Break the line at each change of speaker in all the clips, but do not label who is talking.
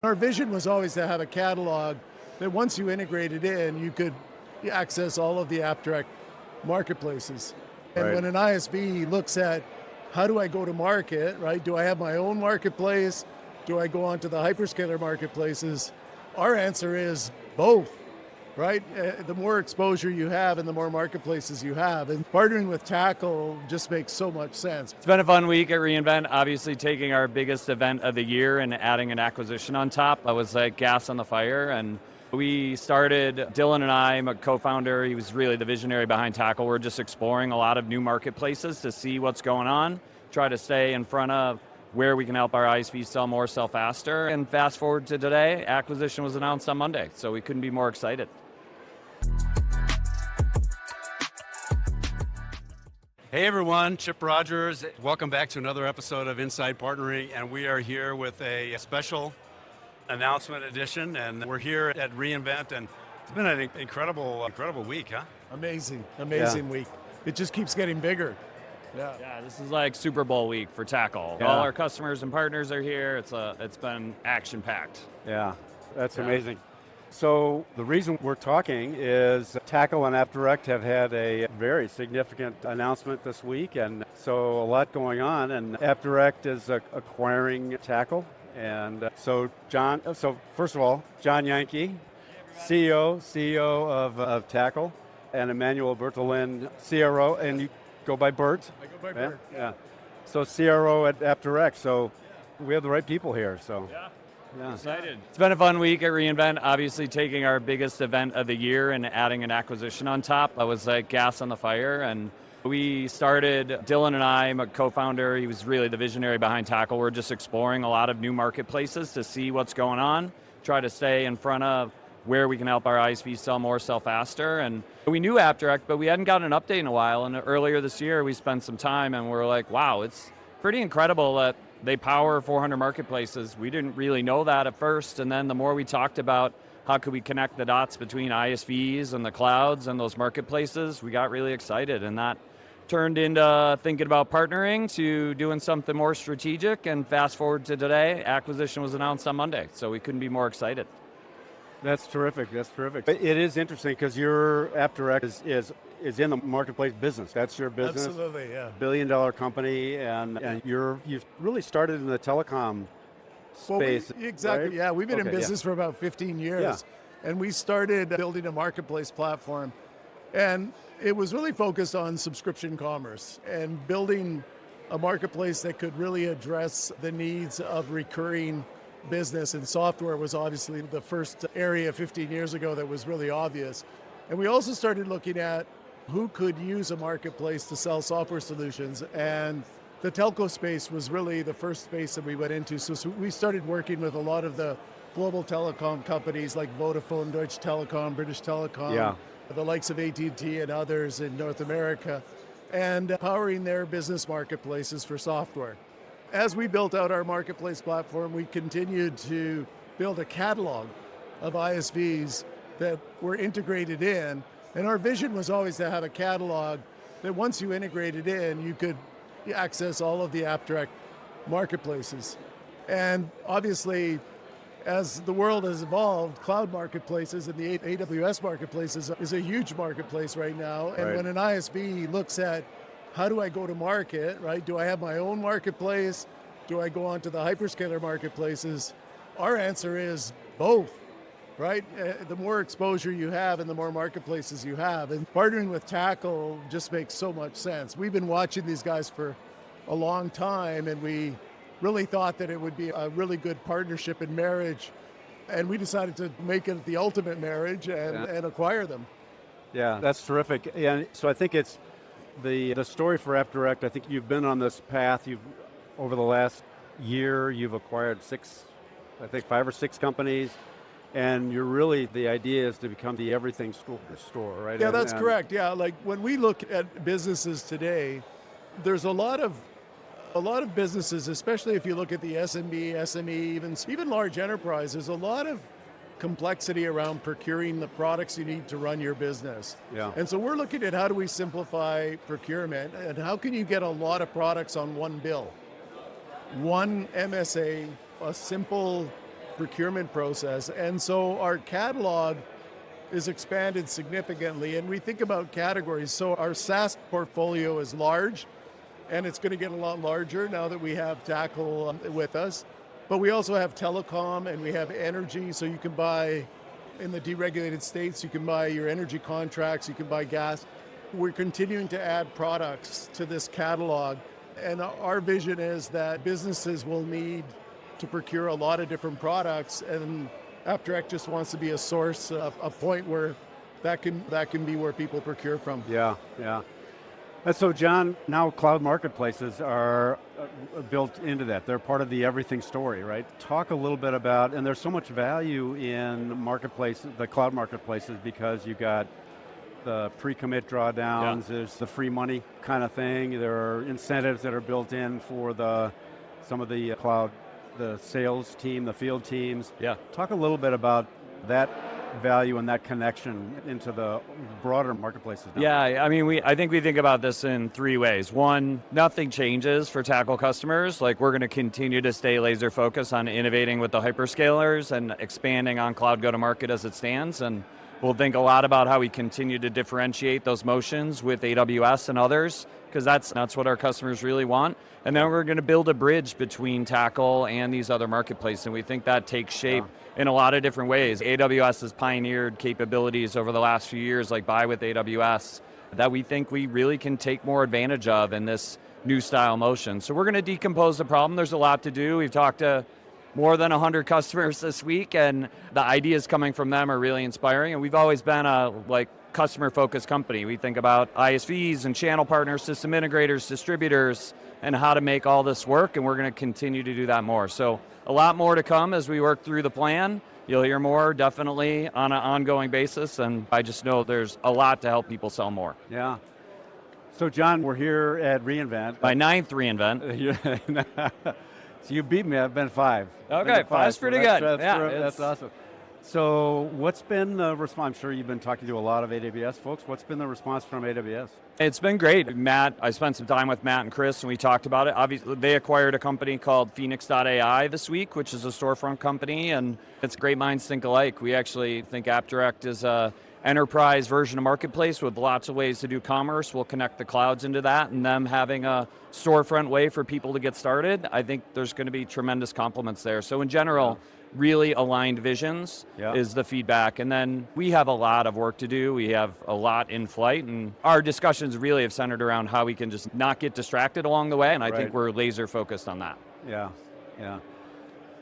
Our vision was always to have a catalog that once you integrate it in, you could access all of the AppDirect marketplaces. And
Right.
when an ISV looks at how do I go to market, right? Do I have my own marketplace? Do I go onto the hyperscaler marketplaces? Our answer is both, right? The more exposure you have and the more marketplaces you have. And partnering with Tackle just makes so much sense.
It's been a fun week at reInvent, obviously taking our biggest event of the year and adding an acquisition on top. I was like gas on the fire, and we started, Dylan and I, my co-founder, he was really the visionary behind Tackle. We're just exploring a lot of new marketplaces to see what's going on, try to stay in front of where we can help our ISVs sell more, sell faster. And fast forward to today, acquisition was announced on Monday, so we couldn't be more excited.
Hey everyone, Chip Rogers. Welcome back to another episode of Inside Partnering, and we are here with a special announcement edition, and we're here at reInvent, and it's been an incredible week, huh?
Amazing
Yeah.
week. It just keeps getting bigger.
Yeah, this is like Super Bowl week for Tackle.
Yeah.
All our customers and partners are here. It's been action-packed.
Yeah, that's
Yeah.
amazing. So the reason we're talking is Tackle and AppDirect have had a very significant announcement this week, and so a lot going on, and AppDirect is acquiring Tackle. And so first of all, John Jahnke, CEO of Tackle, and Emanuel Bertolin, CRO, and you go by Bert.
I go by
Yeah,
Bert.
yeah. So CRO at AppDirect, so we have the right people here, so. Yeah.
Excited. It's been a fun week at reInvent, obviously taking our biggest event of the year and adding an acquisition on top. I was like gas on the fire, and we started, Dylan and I, my co-founder, he was really the visionary behind Tackle. We're just exploring a lot of new marketplaces to see what's going on, try to stay in front of where we can help our ISVs sell more, sell faster. And we knew AppDirect, but we hadn't gotten an update in a while. And earlier this year, we spent some time and we're like, wow, it's pretty incredible that they power 400 marketplaces. We didn't really know that at first. And then the more we talked about how could we connect the dots between ISVs and the clouds and those marketplaces, we got really excited. And that turned into thinking about partnering to doing something more strategic. And fast forward to today, acquisition was announced on Monday. So we couldn't be more excited.
That's terrific. That's terrific. It is interesting because your AppDirect is in the marketplace business. That's your business.
Absolutely, yeah.
Billion-dollar company, and you've really started in the telecom space.
Exactly,
right?
yeah. We've been in
Okay,
business for about 15 years. And we started building a marketplace platform. And it was really focused on subscription commerce and building a marketplace that could really address the needs of recurring business, and software was obviously the first area 15 years ago that was really obvious. And we also started looking at who could use a marketplace to sell software solutions, and the telco space was really the first space that we went into. So we started working with a lot of the global telecom companies like Vodafone, Deutsche Telekom, British Telecom, the likes of AT&T and others in North America, and powering their business marketplaces for software. As we built out our marketplace platform, we continued to build a catalog of ISVs that were integrated in. And our vision was always to have a catalog that once you integrate it in, you could access all of the AppDirect marketplaces. And obviously, as the world has evolved, cloud marketplaces and the AWS Marketplace is a huge marketplace right now. And when an ISV looks at how do I go to market, right? Do I have my own marketplace? Do I go onto the hyperscaler marketplaces? Our answer is both, right? The more exposure you have and the more marketplaces you have. And partnering with Tackle just makes so much sense. We've been watching these guys for a long time, and we really thought that it would be a really good partnership and marriage. And we decided to make it the ultimate marriage and acquire them.
Yeah, that's terrific. And so I think it's the story for AppDirect. I think you've been on this path. Over the last year, you've acquired 5 or 6 companies, and the idea is to become the everything store, right?
Yeah, that's correct. Yeah, like when we look at businesses today, there's a lot of businesses, especially if you look at the SMB, SME, even large enterprises, a lot of complexity around procuring the products you need to run your business.
Yeah.
And so we're looking at how do we simplify procurement, and how can you get a lot of products on one bill? One MSA, a simple procurement process. And so our catalog is expanded significantly, and we think about categories. So our SaaS portfolio is large, and it's going to get a lot larger now that we have Tackle with us. But we also have telecom, and we have energy, so you can buy, in the deregulated states, you can buy your energy contracts, you can buy gas. We're continuing to add products to this catalog, and our vision is that businesses will need to procure a lot of different products, and AppDirect just wants to be a source, a point where that can be where people procure from.
Yeah. And so John, now cloud marketplaces are built into that. They're part of the everything story, right? Talk a little bit about, and there's so much value in marketplaces, the cloud marketplaces, because you got the pre-commit drawdowns, there's the free money kind of thing. There are incentives that are built in for some of the cloud, the sales team, the field teams.
Yeah.
Talk a little bit about that value and that connection into the broader marketplaces now.
Yeah, I mean, I think we think about this in three ways. One, nothing changes for Tackle customers. Like, we're going to continue to stay laser focused on innovating with the hyperscalers and expanding on cloud go-to-market as it stands. And we'll think a lot about how we continue to differentiate those motions with AWS and others, because that's what our customers really want. And then we're going to build a bridge between Tackle and these other marketplaces, and we think that takes shape in a lot of different ways. AWS has pioneered capabilities over the last few years, like Buy with AWS, that we think we really can take more advantage of in this new style motion. So we're going to decompose the problem. There's a lot to do. We've talked to more than 100 customers this week, and the ideas coming from them are really inspiring. And we've always been a customer-focused company. We think about ISVs and channel partners, system integrators, distributors, and how to make all this work, and we're going to continue to do that more. So a lot more to come as we work through the plan. You'll hear more definitely on an ongoing basis, and I just know there's a lot to help people sell more.
Yeah. So John, we're here at reInvent.
My 9th reInvent.
So you beat me, I've been 5.
Okay, 5's pretty good.
That's awesome. So what's been the response? I'm sure you've been talking to a lot of AWS folks. What's been the response from AWS?
It's been great. Matt, I spent some time with Matt and Chris and we talked about it. Obviously, they acquired a company called Phoenix.ai this week, which is a storefront company, and it's great minds think alike. We actually think AppDirect is a enterprise version of Marketplace with lots of ways to do commerce. We'll connect the clouds into that, and them having a storefront way for people to get started. I think there's going to be tremendous compliments there. So in general, really aligned visions is the feedback. And then we have a lot of work to do. We have a lot in flight, and our discussions really have centered around how we can just not get distracted along the way, and I think we're laser focused on that.
Yeah.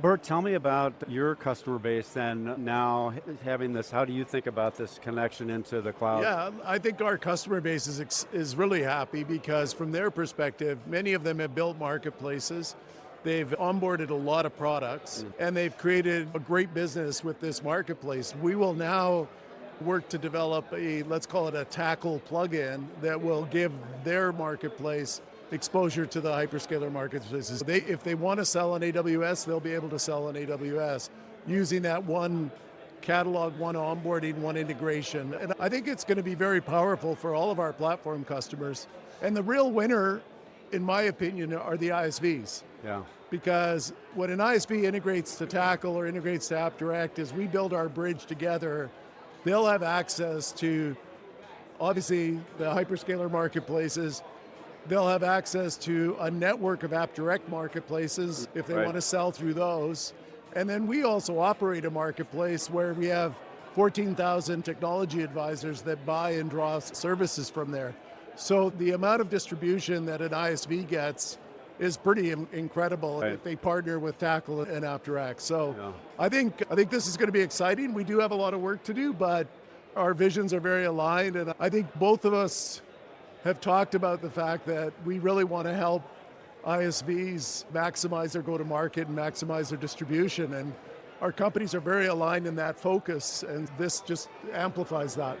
Bert, tell me about your customer base and now having this, how do you think about this connection into the cloud?
Yeah, I think our customer base is really happy because from their perspective, many of them have built marketplaces. They've onboarded a lot of products and they've created a great business with this marketplace. We will now work to develop let's call it a Tackle plugin that will give their marketplace exposure to the hyperscaler marketplaces. If they want to sell on AWS, they'll be able to sell on AWS using that one catalog, one onboarding, one integration. And I think it's going to be very powerful for all of our platform customers. And the real winner, in my opinion, are the ISVs.
Yeah.
Because when an ISV integrates to Tackle or integrates to AppDirect, as we build our bridge together, they'll have access to, obviously, the hyperscaler marketplaces. They'll have access to a network of AppDirect marketplaces if they want to sell through those. And then we also operate a marketplace where we have 14,000 technology advisors that buy and draw services from there. So the amount of distribution that an ISV gets is pretty incredible if they partner with Tackle and AppDirect. So I think this is going to be exciting. We do have a lot of work to do, but our visions are very aligned, and I think both of us have talked about the fact that we really want to help ISVs maximize their go-to-market and maximize their distribution, and our companies are very aligned in that focus, and this just amplifies that.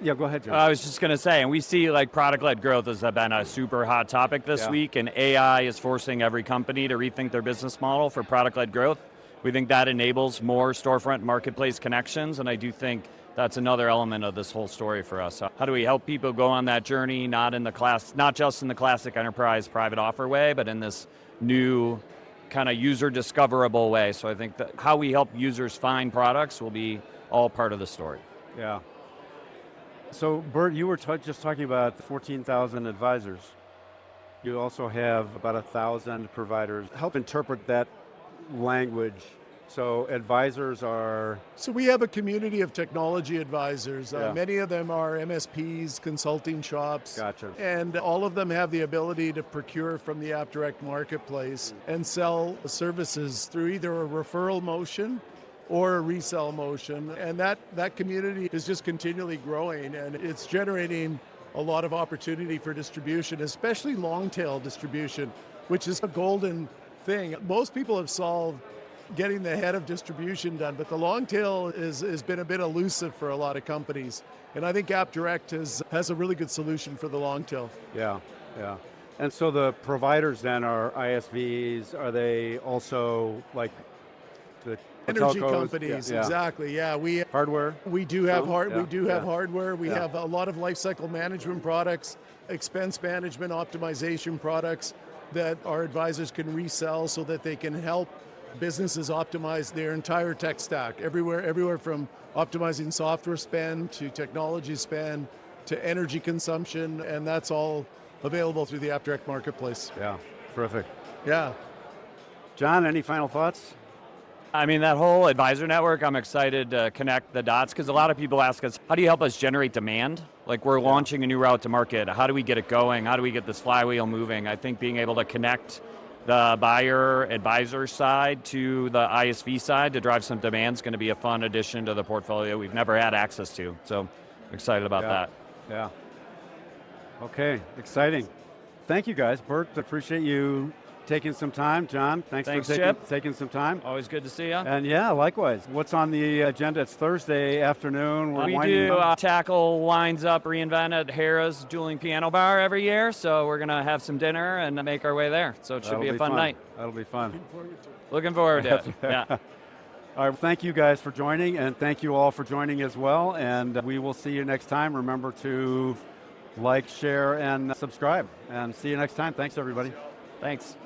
Yeah, go ahead, John.
I was just going to say, and we see product-led growth has been a super hot topic this week, and AI is forcing every company to rethink their business model for product-led growth. We think that enables more storefront marketplace connections, and I do think that's another element of this whole story for us. How do we help people go on that journey, not just in the classic enterprise private offer way, but in this new kind of user discoverable way. So I think that how we help users find products will be all part of the story.
Yeah. So Bert, you were just talking about 14,000 advisors. You also have about 1,000 providers. Help interpret that language. So advisors are...
So we have a community of technology advisors.
Yeah.
Many of them are MSPs, consulting shops.
Gotcha.
And all of them have the ability to procure from the AppDirect Marketplace and sell services through either a referral motion or a resell motion. And that community is just continually growing, and it's generating a lot of opportunity for distribution, especially long tail distribution, which is a golden thing. Most people have solved getting the head of distribution done, but the long tail has been a bit elusive for a lot of companies. And I think AppDirect has a really good solution for the long tail.
Yeah, yeah. And so the providers then are ISVs, are they also like the
Energy
telcos?
companies,
Yeah.
exactly. Yeah,
Hardware?
we do have
Yeah,
we do have
yeah.
hardware. We
Yeah.
have a lot of lifecycle management products, expense management, optimization products that our advisors can resell so that they can help businesses optimize their entire tech stack, everywhere from optimizing software spend to technology spend to energy consumption, and that's all available through the AppDirect Marketplace.
Yeah, terrific.
Yeah.
John, any final thoughts?
I mean, that whole advisor network, I'm excited to connect the dots because a lot of people ask us, how do you help us generate demand? Like we're launching a new route to market. How do we get it going? How do we get this flywheel moving? I think being able to connect the buyer advisor side to the ISV side to drive some demand is going to be a fun addition to the portfolio we've never had access to. So I'm excited about that.
Yeah. Okay, exciting. Thank you guys. Bert, appreciate you taking some time. John, thanks for
Chip.
taking some time.
Always good to see you.
And yeah, likewise. What's on the agenda? It's Thursday afternoon. We're
We
winding
do
down.
Tackle winds up reInvent at Harrah's Dueling Piano Bar every year, so we're going to have some dinner and make our way there. So it should be a fun night.
That'll be fun.
Looking forward to it. Yeah.
All right, thank you guys for joining, and thank you all for joining as well, and we will see you next time. Remember to like, share, and subscribe, and see you next time. Thanks, everybody.
Thanks.